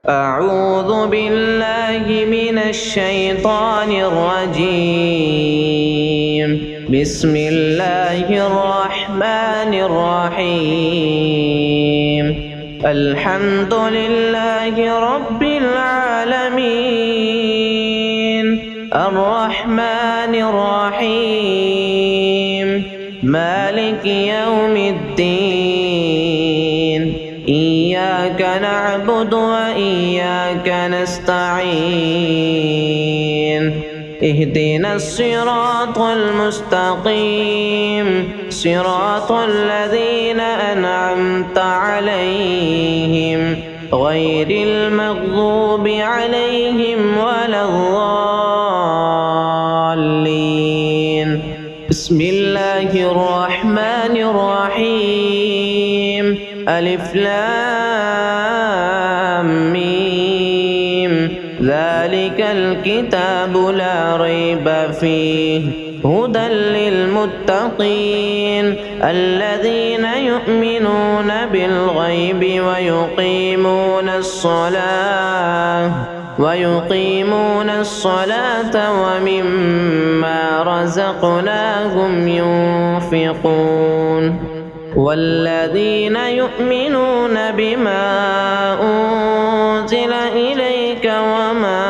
أعوذ بالله من الشيطان الرجيم. بسم الله الرحمن الرحيم. الحمد لله رب العالمين، الرحمن الرحيم، مالك يوم الدين. إياك نعبد وإياك نستعين. اهدنا الصراط المستقيم، صراط الذين أنعمت عليهم غير المغضوب عليهم ولا الضالين. بسم الله الرحمن الرحيم. ألف لام ميم. ذلك الكتاب لا ريب فيه هدى للمتقين الذين يؤمنون بالغيب ويقيمون الصلاة ومما رزقناهم ينفقون. والذين يؤمنون بما أنزل إليك وما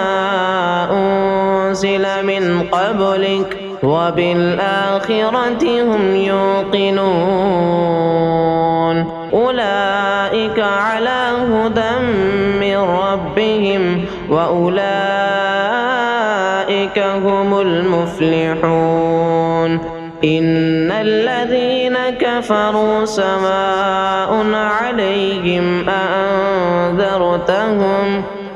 أنزل من قبلك وبالآخرة هم يوقنون. أولئك على هدى من ربهم وأولئك هم المفلحون. إن الذين كفروا سواء عليهم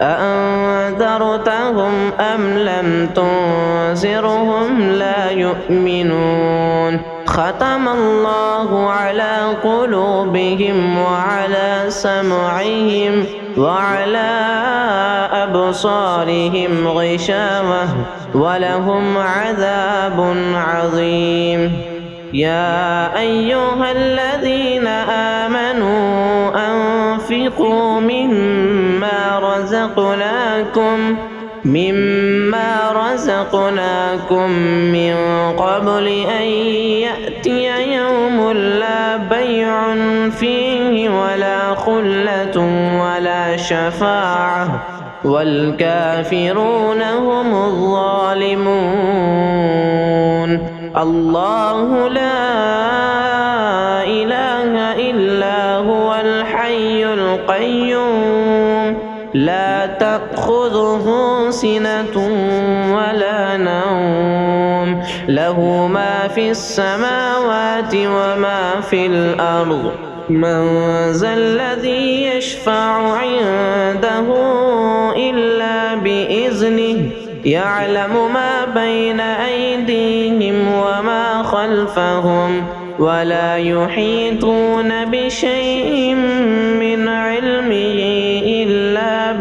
أأنذرتهم أم لم تنذرهم لا يؤمنون. ختم الله على قلوبهم وعلى سمعهم وعلى أبصارهم غشاوة ولهم عذاب عظيم. يا أيها الذين آمنوا أنفقوا مما رزقناكم من قبل أن يأتي يوم لا بيع فيه ولا خلة ولا شفاعة والكافرون هم الظالمون. الله لا إله إلا هو الحي القيوم، لا تأخذه سنة ولا نوم، له ما في السماوات وما في الأرض. من ذا الذي يشفع عنده إلا بإذنه، يعلم ما بين أيديهم وما خلفهم ولا يحيطون بشيء من علمه إلا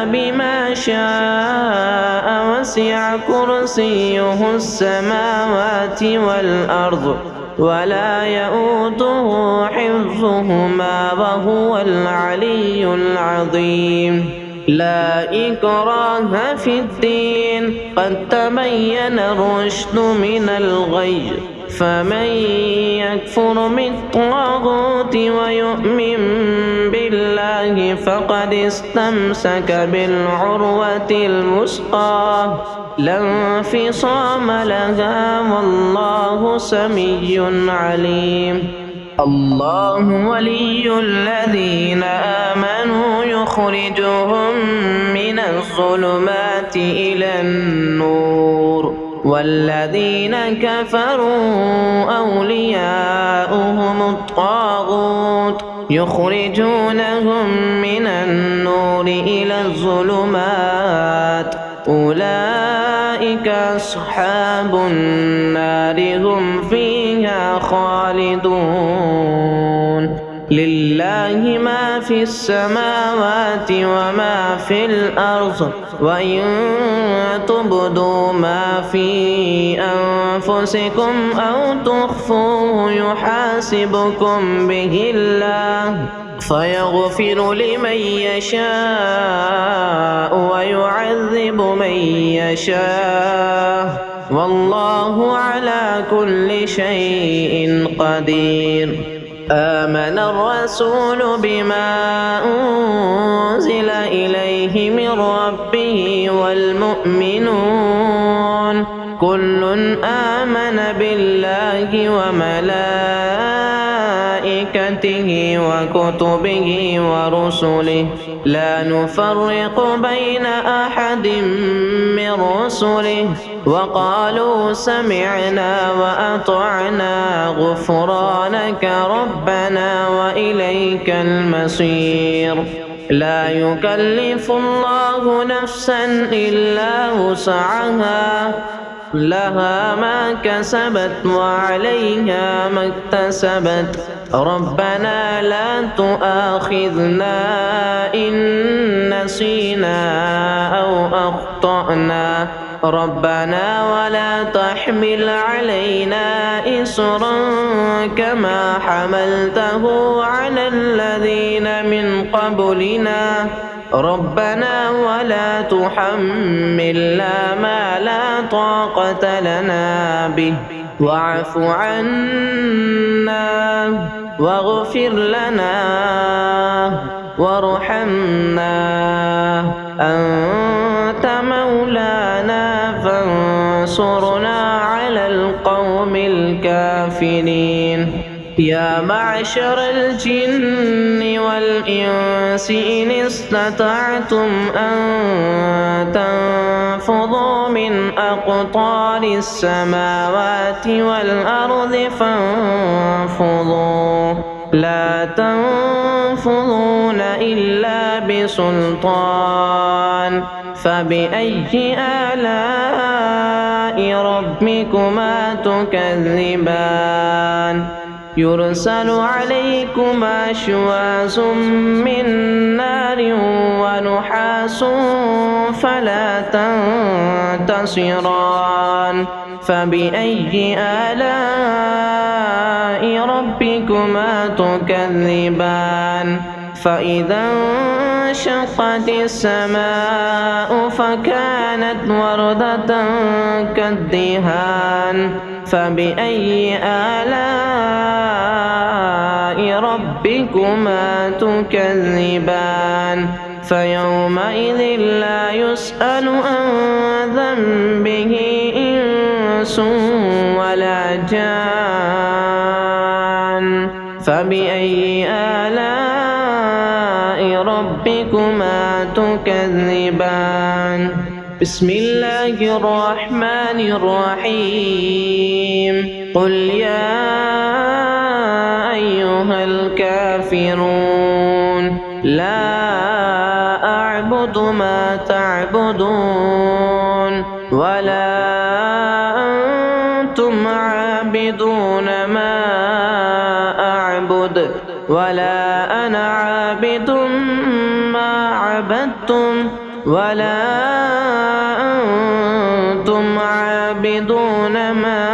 بما شاء وسع كرسيه السماوات والأرض ولا يؤوده حفظهما وهو العلي العظيم. لا إكراه في الدين، قد تبين الرشد من الغي، فمن يكفر بالطاغوت ويؤمن بالله فقد استمسك بالعروة الوثقى لا انفصام لها والله سميع عليم. الله ولي الذين آمنوا يخرجهم من الظلمات إلى النور، والذين كفروا أولياؤهم الطاغوت يخرجونهم من النور إلى الظلمات. أولئك أصحاب النار هم فيها خالدون. لله ما في السماوات وما في الأرض، وإن تبدوا ما في أنفسكم أو تخفوه يحاسبكم به الله، فيغفر لمن يشاء ويعذب من يشاء والله على كل شيء قدير. آمن الرسول بما أنزل إليه من ربه والمؤمنون كل آمن بالله وملائكته وكتبه ورسله لا نفرق بين أحد من رسله وقالوا سمعنا وأطعنا غفرانك ربنا وإليك المصير. لا يكلف الله نفسا إلا وسعها لها ما كسبت وعليها ما اكتسبت ربنا لا تؤاخذنا إن نسينا أو أخطأنا ربنا ولا تحمل علينا إصرا كما حملته على الذين من قبلنا ربنا ولا تحملنا ما لا طاقة لنا به واعف عنا واغفر لنا وارحمنا أنت مولانا فانصرنا على القوم الكافرين. يا معشر الجن والإنس إن استطعتم أن تنفضوا من أقطار السماوات والأرض فانفضوا لا تنفضون إلا بسلطان فبأي آلاء ربكما تكذبان يرسل عليكما شواظ من نار ونحاس فلا تنتصران فبأي آلاء ربكما تكذبان فإذا انشقت السماء فكانت وردة كالدهان فبأي آلاء ربكما تكذبان فيومئذ لا يسأل عن ذنبه إنس ولا جان فبأي آلاء ربكما تكذبان. بسم الله الرحمن الرحيم. قل يا أيها الكافرون لا أعبد ما تعبدون ولا أنتم عابدون ما أعبد ولا أنا عابد ما عبدتم ولا أنتم عابدون ما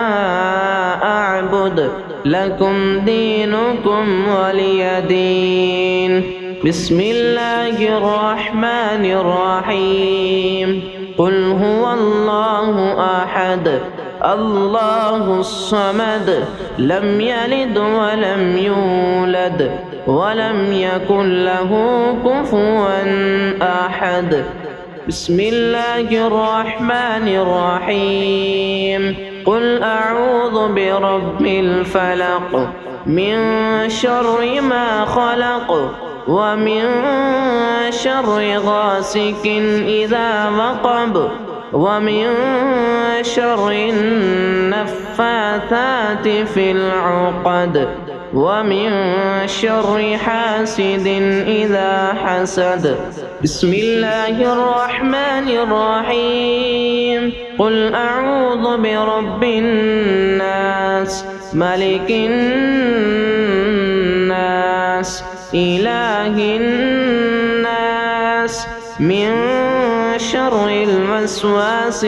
أعبد لكم دينكم ولي دين. بسم الله الرحمن الرحيم. قل هو الله أحد الله الصمد لم يلد ولم يولد ولم يكن له كفوا أحد. بسم الله الرحمن الرحيم. قل أعوذ برب الفلق من شر ما خلق ومن شر غاسق إذا وقب ومن شر النفاثات في العقد ومن شر حاسد إذا حسد. بسم الله الرحمن الرحيم. قل أعوذ برب الناس ملك الناس إله الناس من شر الوسواس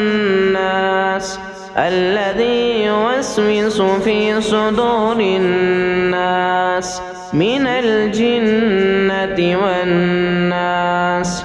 الخناس الذي يوسوس في صدور الناس من الجنة والناس